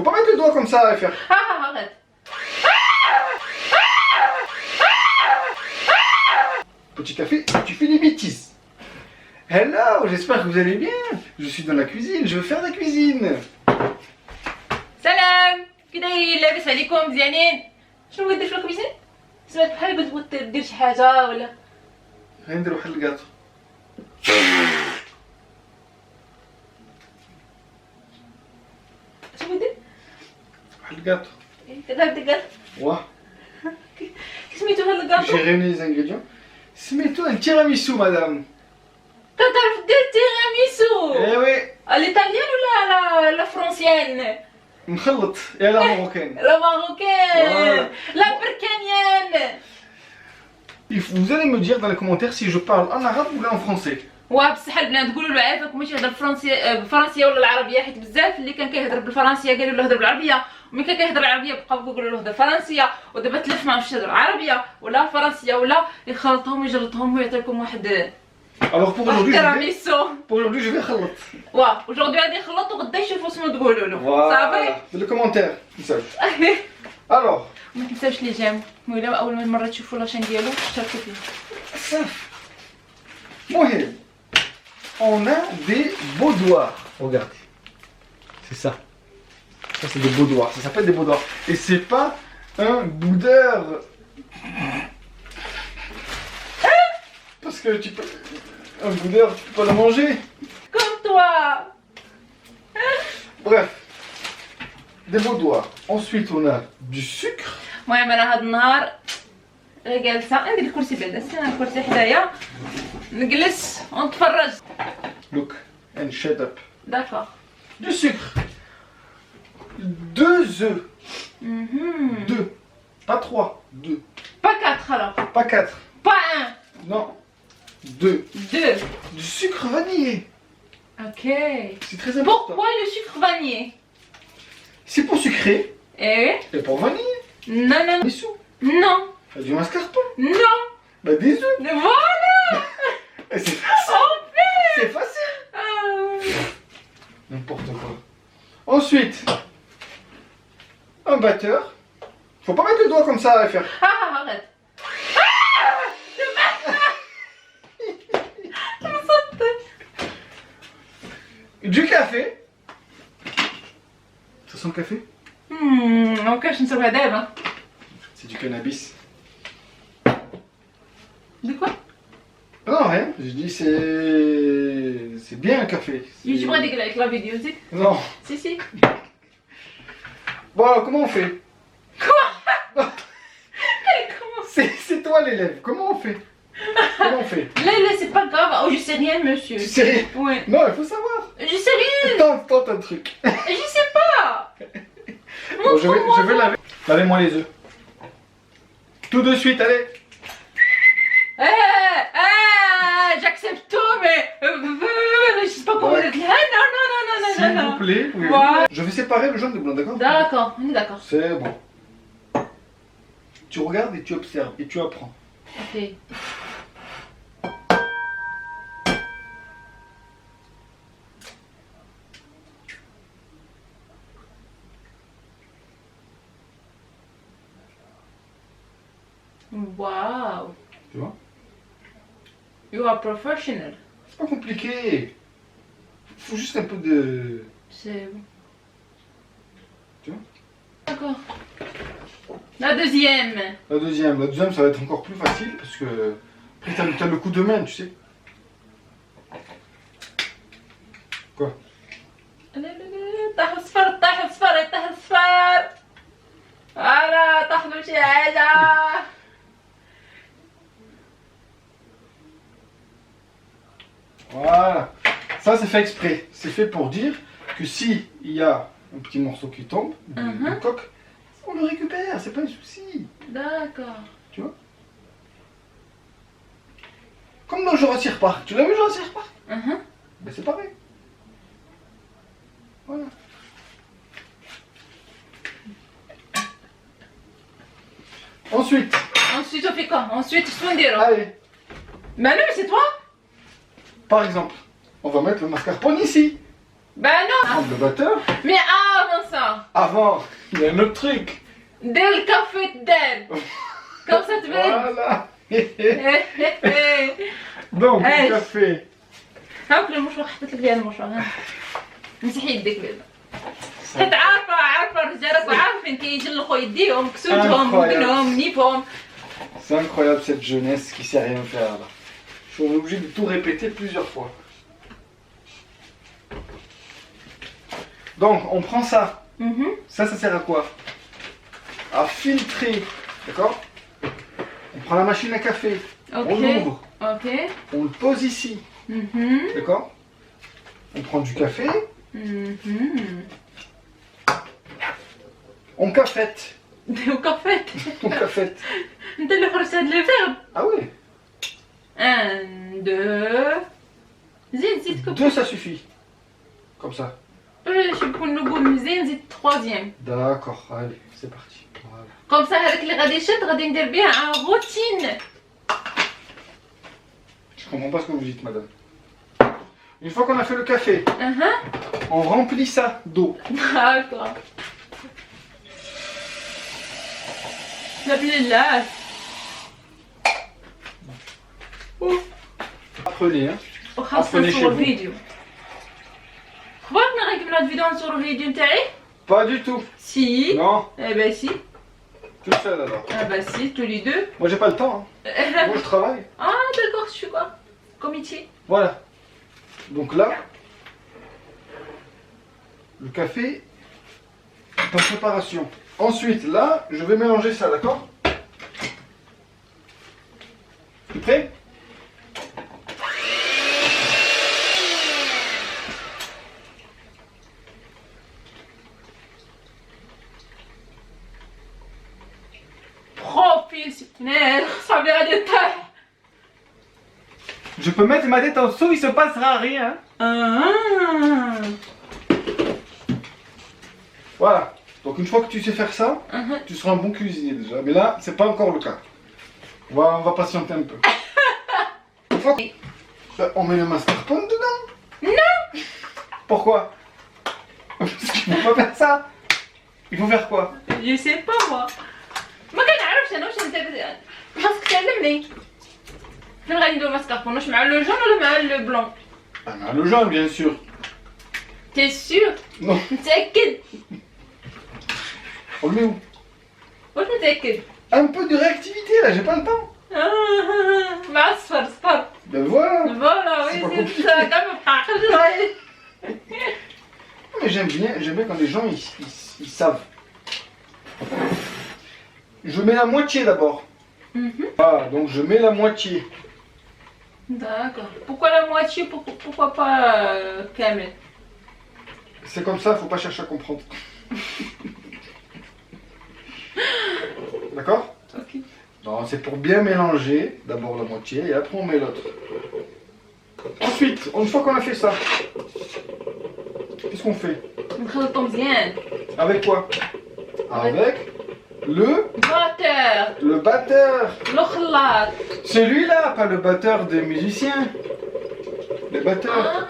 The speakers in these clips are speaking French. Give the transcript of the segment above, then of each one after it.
Faut pas mettre le doigt comme ça et faire. arrête. Petit café, tu fais des bêtises. Hello, j'espère que vous allez bien. Je suis dans la cuisine, je veux faire de la cuisine. سلام كي دايرين لاباس عليكم مزيانين؟ شنو بغيت دير في الكويزين؟ سمعت بحال قلت بغيت دير شي حاجه ولا غندير واحد الكاطو. شنو بغيت دير؟ واحد الكاطو. كذا دير واه. كي سميتو هاد الكاطو؟ J'ai réuni les ingrédients. Mets-toi un tiramisu, madame. كتعرف دير تيراميسو؟ Eh oui. الايطاليان ولا لا فرونسيان؟ مخلط يا لا ماروكان. لا ماروكان لا بركانيان. Vous allez me dire dans les commentaires si je parle en arabe ou là en français. واه بصح البنات تقولوا له عافاك ماشي يهضر بالفرنسيه ولا العربيه، حيت بزاف اللي كان كيهضر بالفرنسيه قالوا له هضر بالعربيه، وملي كان كيهضر العربيه بقاو كيقولوا له هضر فرنسيه، ودابا تلف ما عرفش يهضر عربيه ولا فرنسيه ولا يخلطهم ويجلطهم ويعطيكم واحد Alors pour aujourd'hui, تيراميسو. je vais خلط. واه وجوردي غادي يخلط وغدا يشوفوا شنو تقولوا له. صافي في لي كومونتير مساج. Alors ما تنساوش لي جيم، وإلا اول مره تشوفوا لاشين ديالو اشتركوا فيه. مهم on a des boudoirs. Regardez. C'est ça. Ça c'est des boudoirs. Ça s'appelle des boudoirs. Et c'est pas un boudeur. Parce que tu peux. Un boudeur, tu peux pas le manger. Comme toi. Bref. Des boudoirs. Ensuite on a du sucre. المهم انا هاد النهار جالسه ندير الكرسي بعدا، سير الكرسي حدايا نجلس ونتفرج. Look and shut up. D'accord. Du sucre. 2 œufs. 2. Pas 3. 2. Pas 4 alors. Pas 4. Pas 1. Non. 2. 2. Du sucre vanillé. Ok. C'est très important. Pourquoi le sucre vanillé? C'est pour sucrer Eh? et pour vaniller. Non, non, Des sous. non, Du mascarpone. non. Bah des œufs. Voilà. Et c'est facile. On fait. C'est facile. N'importe quoi. Ensuite, un batteur. Faut pas mettre le doigt comme ça et faire. Arrête. Je me sentais. Du café. Ça sent le café? Ok, je ne sais pas d'elle. C'est du cannabis. De quoi? Non, rien. Je dis c'est bien un café. Je vois avec la vidéo, tu sais. Non. Si, si. Bon, alors, comment on fait? Comment? C'est toi l'élève. Comment on fait? Comment on fait? Là, c'est pas grave. Oh, je sais rien, monsieur. Tu sais rien? Ouais. Non, il faut savoir. Je sais rien. Tente un truc. Je sais pas. Bon, je vais laver. Lavez-moi les œufs. Tout de suite, allez. J'accepte tout, mais je sais pas comment le dire. Non. S'il vous plaît. Oui, Ouais. Je vais séparer le jaune du blanc, d'accord? D'accord, on est d'accord. C'est bon. Tu regardes et tu observes et tu apprends. Ok. Wow. Tu vois? You are professional. C'est pas compliqué. Faut juste un peu de... C'est bon. Tu vois? D'accord. La deuxième. La deuxième, ça va être encore plus facile parce que après t'as le coup de main, tu sais. Quoi? طاح صفر طاح صفر طاح صفر. فوالا طاح له شي حاجة. Voilà. Ça c'est fait exprès. C'est fait pour dire que si il y a un petit morceau qui tombe, une coque, on le récupère, c'est pas un souci. D'accord. Tu vois? Comme dans Jurassic Park. Tu l'as vu Jurassic Park? Ben c'est pareil. Voilà. Ensuite. Ensuite, on fait quoi? Ensuite, Swindero. Allez. Bah non, mais c'est toi. Par exemple, on va mettre le mascarpone ici. Bah non. Prendre le batteur. Mais avant ça. Avant, il y a un autre truc. دير الكافي تدار. Comme ça تبرد. Voilà. Donc, Hey. le café. هاكل المشروع حطيت لك فيها المشروع ها. مسحي يديك بعدا. حيت عارفة الرجالات وعارفين كيجلخوا يديهم كسوتهم ممكنهم نيفهم. C'est incroyable cette jeunesse qui sait rien faire là. Je suis obligé de tout répéter plusieurs fois. Donc, on prend ça. Ça sert à quoi? À filtrer. D'accord? On prend la machine à café. Ok. On l'ouvre. Ok. On le pose ici. D'accord? On prend du café. On cafette. وكفيت. On cafette. انت اللي خرجت هاد لي فيرب. Ah oui. 1 2 زيد كوب. 2 ça suffit. Comme ça. باش يكون نقول مزيان زيد التروازيام. D'accord. Allez, c'est parti. Voilà. كوم سا هذاك اللي غادي يشد غادي ندير بها ان روتين. Je comprends pas ce que vous dites, madame. Une fois qu'on a fait le café, on remplit ça d'eau. D'accord. لله. Apprenez, hein. وخاصة Apprenez chez نصور vous. فيديو. خبرتنا غير قبل هاد الفيديو نصورو فيديو نتاعي؟ Pas du tout. سي. Non, Eh ben si. tout seul alors. Ah bah si, tous les deux. Moi j'ai pas le temps. Hein. Moi je travaille. Ah d'accord, je suis quoi? Comité. Voilà. Donc là, le café est en préparation. Ensuite, là, je vais mélanger ça, d'accord? Tu es prêt? Professionnel. Ça vient de taille. Je peux mettre ma tête en dessous, il se passera rien. Voilà. Donc une fois que tu sais faire ça, tu seras un bon cuisinier déjà. Mais là, c'est pas encore le cas. On va patienter un peu. Une fois que... On met le mascarpone dedans? Non. Pourquoi? Parce qu'il faut pas faire ça. Il faut faire quoi? Je sais pas moi. ما كنعرفش انا واش انت خاصك تعلمني. فين غادي نديرو الماسكاربون؟ واش مع لو جون ولا مع لو بلون؟ Ah, le jaune, bien sûr. T'es sûr؟ Non. متأكد؟ On le met où? واش متأكد؟ Un peu de réactivité là, j'ai pas le temps. مع الصفر صفر. Ben voilà. فوالا C'est pas وي compliqué. زيد كاع ما بقى عقل. Mais j'aime bien quand les gens ils savent. Je mets la moitié d'abord. Ah, donc je mets la moitié. D'accord. Pourquoi la moitié? Pourquoi pas كامل? C'est comme ça, faut pas chercher à comprendre. D'accord? Ok. Non, c'est pour bien mélanger d'abord la moitié et après on met l'autre. Ensuite, une fois qu'on a fait ça, qu'est-ce qu'on fait? نخلطو مزيان. Avec quoi? Avec le باتر. batteur. الخلاط. Celui-là, pas le batteur des musiciens. Le batteur.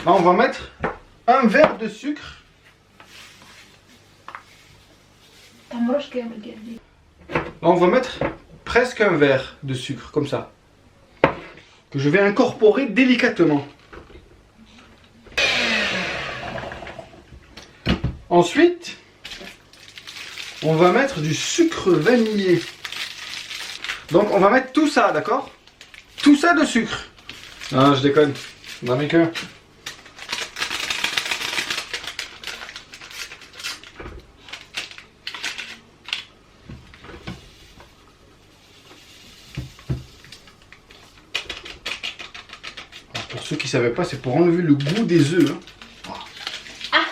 Là, on va mettre un verre de sucre. تمرش كامل قاعدين. Là, on va mettre presque un verre de sucre, comme ça. Que je vais incorporer délicatement. Ensuite, on va mettre du sucre vanillé. Donc, on va mettre tout ça, d'accord? Tout ça de sucre. Ah, je déconne. Non, mais que... Pour ceux qui ne savaient pas, c'est pour enlever le goût des œufs. Hein.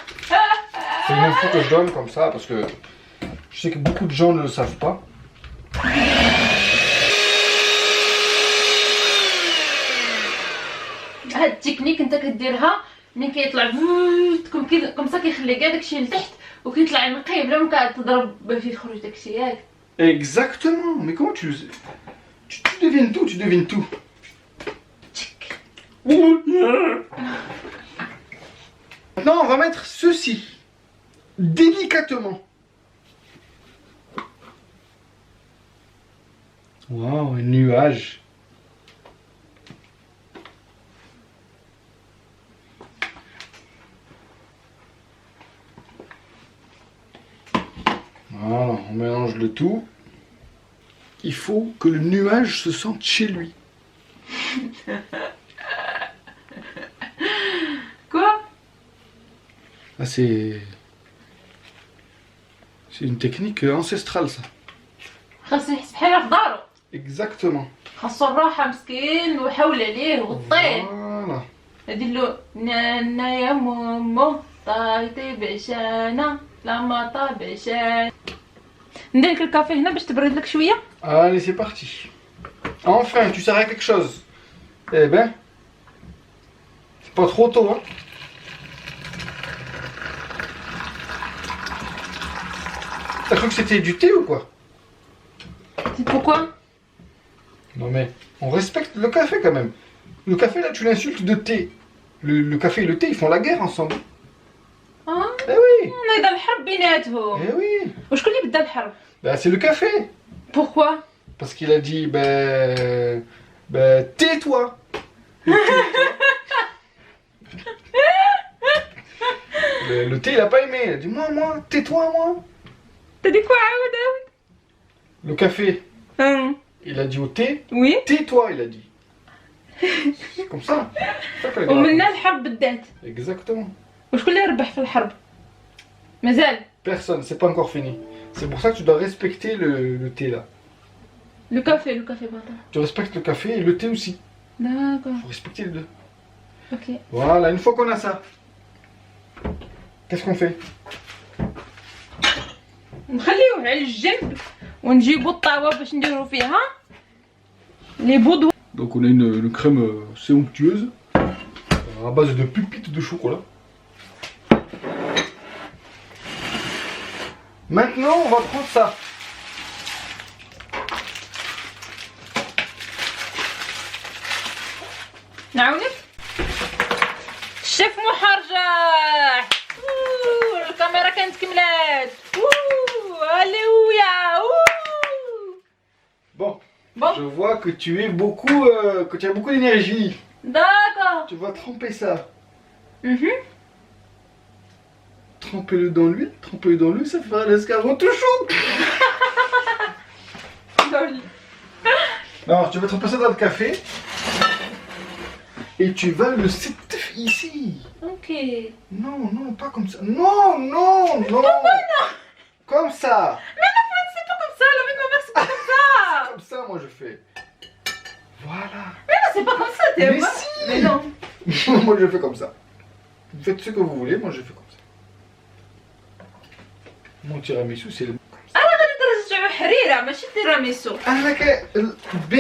C'est une info que je donne comme ça parce que je sais que beaucoup de gens ne le savent pas. هاد التكنيك انت كديرها ملي كيطلع كوم سا كيخلي كاع داكشي لتحت وكيطلع نقي بلا ما قاعد تضرب فيه تخرج داكشي ياك. Exactement. Mais comment tu le sais? Tu devines tout, tu devines tout. Maintenant, on va mettre ceci. Délicatement. Waouh, un nuage. Voilà, on mélange le tout. Il faut que le nuage se sente chez lui. Quoi? Ah, c'est une technique ancestrale, ça. خاصو يحس بحال في دارو. Exactement. خاصو الراحة مسكين وحول عليه وغطيه. Voilà. ندير له نانا يا مومو طايتي بعشانة لما طاب عشان. ندير لك الكافي هنا باش تبرد لك شوية. Allez, c'est parti. Enfin, tu sers à quelque chose. Eh ben, c'est pas trop tôt, hein. T'as cru que c'était du thé ou quoi? C'est pourquoi? Non mais, on respecte le café quand même. Le café là, tu l'insultes de thé. Le café et le thé, ils font la guerre ensemble. اه Eh oui, نايض الحرب بيناتهم. eh oui. وشكون اللي بدا الحرب؟ Bah, c'est le café. Pourquoi? Parce qu'il a dit, ben, tais-toi. Le thé, il a pas aimé. Il a dit, moi, tais-toi, moi. T'as dit quoi عاود عاود؟ Le café, il a dit au thé, Oui. tais-toi, il a dit. C'est comme ça. C'est ça que les gars ومن هنا racontent. الحرب بدات. Exactement. وشكون اللي ربح في الحرب؟ مازال. Personne, c'est pas encore fini. C'est pour ça que tu dois respecter le thé là. لو كافي باطا. Tu respectes le café et le thé aussi. داكور. Il faut respecter les deux. اوكي. Voilà, une fois qu'on a ça, qu'est-ce qu'on fait? نخليوه على الجنب ونجيبو الطاوة باش نديرو فيها لي بودو. Donc on a une crème assez onctueuse à base de pépites de chocolat. Maintenant on va prendre ça. نعاونك. الشيف محرجح. الكاميرا كانت كملات. هاليلويا. Bon, Bon. je vois que tu es beaucoup, que tu as beaucoup d'énergie. D'accord. Tu vas tremper ça. Mhm. Trempez-le dans l'huile, ça fera l'escargot tout chaud. Lol. Alors tu vas tremper ça dans le café et tu vas le settre ici. Ok. Non, non, pas comme ça. Non, non, non. Comme ça. Mais la fois c'est pas comme ça, la vie de ma mère c'est pas comme ça. Comme ça, moi je fais. Voilà. Mais non, c'est pas comme ça, t'es Mais moi. si. Mais non. Moi je fais comme ça. Vous faites ce que vous voulez, moi je fais comme ça. Mon tiramisu c'est le. انا غادي ندير حريره ماشي تيراميسو. Ah, B,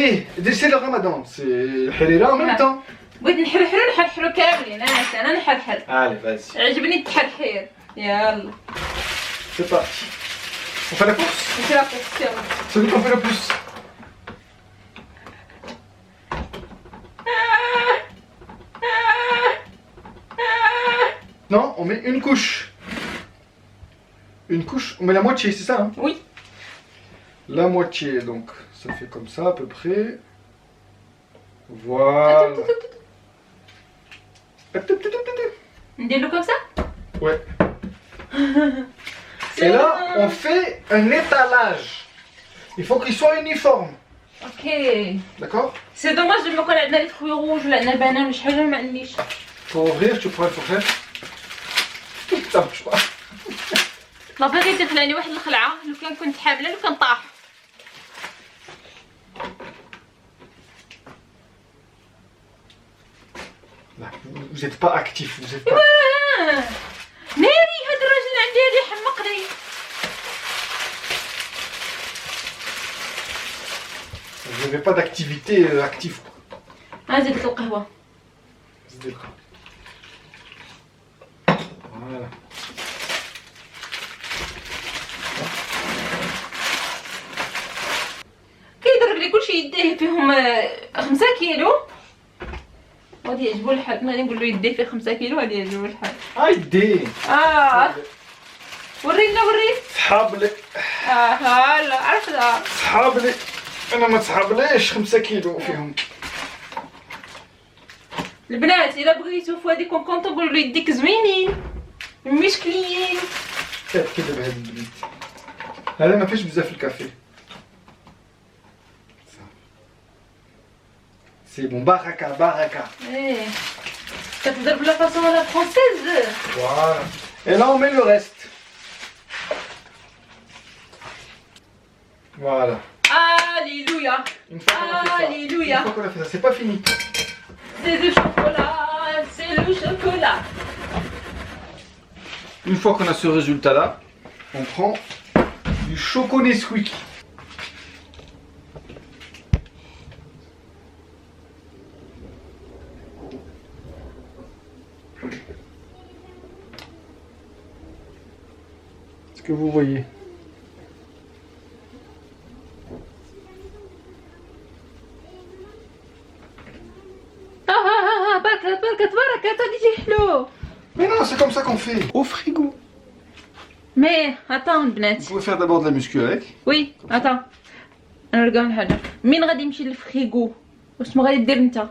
c'est le ramadan, c'est le harira en même Ouais. temps. بغيت نحرحرو كاملين انا نحرحر. Allez, vas-y. عجبني التحرحير. يلا. C'est parti. On fait la course? نمشي لاكوكس يلا. Celui qu'on fait le plus. Non, on met une couche. Une couche, on met la moitié, c'est ça hein? Oui. La moitié, donc ça fait comme ça à peu près. Voilà. نديرو comme ça. Ouais. Et là, on fait un étalage. Il faut qu'il soit uniforme. اوكي. D'accord? سي دوماج لما يكون عندنا لي فروي روج ولا عندنا بنان ولا شي حاجه ما عنديش. Pour ouvrir, tu prends une fourchette. Ça marche pas. لا فيغيتي خلاني واحد الخلعه لو كان كنت حامله لو كان طاح. Là, vous n'êtes pas actif, vous êtes pas. ناري هاد الراجل عندي هادي حمقني. Vous n'avez pas d'activité active. زيدت القهوه. Voilà. اللي كلشي يديه فيهم 5 كيلو غادي يعجبو لحد ما نقول له يديه فيه 5 كيلو غادي يعجبو لحد. هايدي ورينا صحاب لي هلا عرفتها صحاب لي انا ما تصحابليش 5 كيلو فيهم. البنات الا بغيتو في هذيك كونطو قولوا له يديك زوينين مشكليين. كيف كذا بهذا البنت هذا ما فيش بزاف الكافي. سي بون بركه بركه. ايه كتهضر بلا فاصون لا فرونسيز. فوالا اي لا اون مي لو ريست. Voilà. Alléluia. Une fois qu'on a fait ça, Alléluia. une fois qu'on a fait ça, c'est pas fini. C'est le chocolat, c'est le chocolat. Une fois qu'on a ce résultat-là, on prend du choco Nesquik. Est-ce que vous voyez? بركة تجي حلو. Mais non, c'est comme ça qu'on fait. Au frigo. Mais attends البنات. Vous pouvez faire d'abord de la muscu avec. وي attends. انا نلقاو حاجة. مين غادي يمشي للفريغو؟ واش ما غادي دير انت؟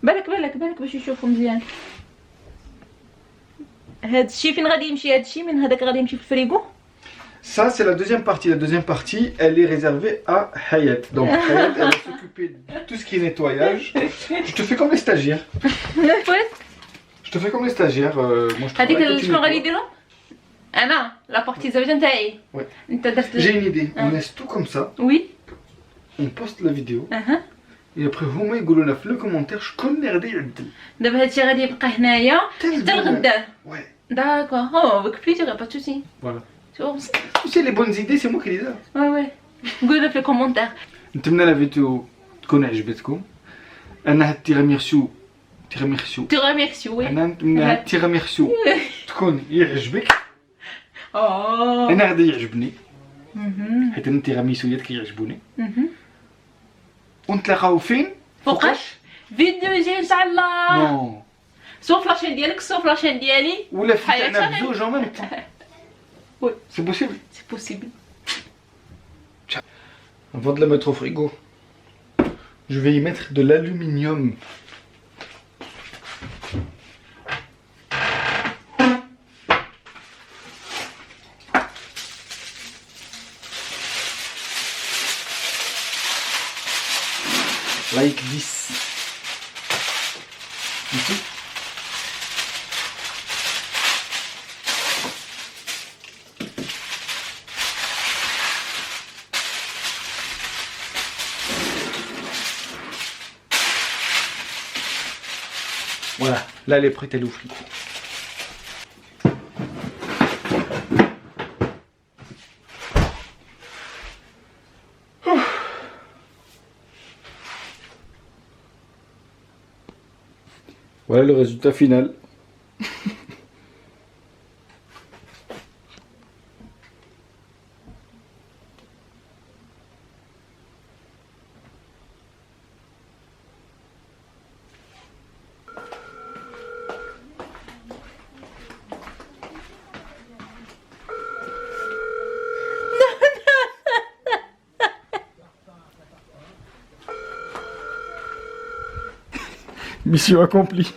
بالك باش يشوفوا مزيان. هاد الشيء فين غادي يمشي؟ هاد الشيء من هذاك غادي يمشي في الفريغو. Ça, c'est la deuxième partie. La deuxième partie, elle est réservée à Hayat. Donc, Hayat, elle va s'occuper de tout ce qui est nettoyage. Je te fais comme les stagiaires. Je te fais comme les stagiaires. Moi, je هذيك travaille, toi, tu شنو غادي nettoies. يديروا؟ انا لابارتي زوجة نتاعي. Ouais. انت درت. J'ai une idée. On laisse tout comme ça. وي. On poste la vidéo. اها. Et après, هما يقولوا لنا في le commentaire شكون اللي غادي يعدل. دابا هادشي غادي يبقى هنايا حتى الغدا. Ouais. داكور. او avec plaisir pas de souci. Voilà. شوف. Tu sais, les bonnes idées, c'est moi qui les ai. وي قولوا في الكومونتير. نتمنى لا فيديو تكون عجبتكم. انا هاد التيراميسو تيراميسو وي. انا نتمنى هاد التيراميسو تكون يعجبك. انا غادي يعجبني حيت انا التيراميسويات كيعجبوني. ونتلاقاو فين؟ فوقاش؟ فيديو جاي ان شاء الله. نو سوف لاشين ديالك سوف لاشين ديالي. ولا في حياة تاعنا شغل. بزوج en même temps. Oui. C'est possible. C'est possible. Avant de la mettre au frigo, je vais y mettre de l'aluminium. Like this. Ici. Voilà, là elle est prête à aller au frigo. Voilà le résultat final. Mission accomplie.